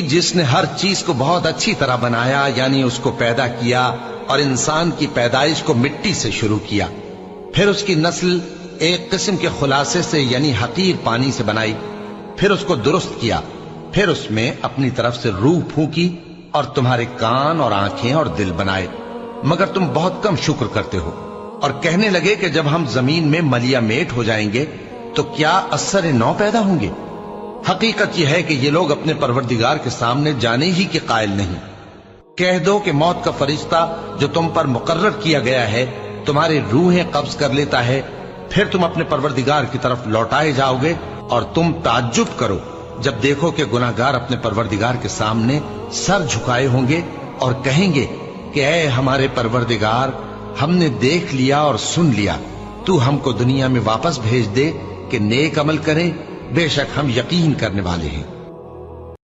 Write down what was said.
जिसने हर चीज को बहुत अच्छी तरह बनाया, यानी उसको पैदा किया और इंसान की पैदाइश को मिट्टी से शुरू किया, फिर उसकी नस्ल एक किस्म के खुलासे से यानी हकीर पानी से बनाई, फिर उसको दुरुस्त किया, फिर उसमें अपनी तरफ से रूह फूंकी और तुम्हारे कान और आंखें और दिल बनाए, मगर तुम बहुत कम शुक्र करते हो। और कहने लगे कि जब हम जमीन में मलिया मेट हो जाएंगे तो क्या असर नौ पैदा होंगे। हकीकत यह है कि ये लोग अपने परवरदिगार के सामने जाने ही के कायल नहीं। कह दो कि मौत का फरिश्ता जो तुम पर मुकर्रर किया गया है तुम्हारी रूहें कब्ज कर लेता है, फिर तुम अपने परवरदिगार की तरफ लौटाए जाओगे और तुम ताज्जुब करो जब देखो कि गुनाहगार अपने परवरदिगार के सामने सर झुकाए होंगे और कहेंगे कि ऐ हमारे परवरदिगार, हमने देख लिया और सुन लिया, तू हमको दुनिया में वापस भेज दे कि नेक अमल करें, बेशक हम यकीन करने वाले हैं।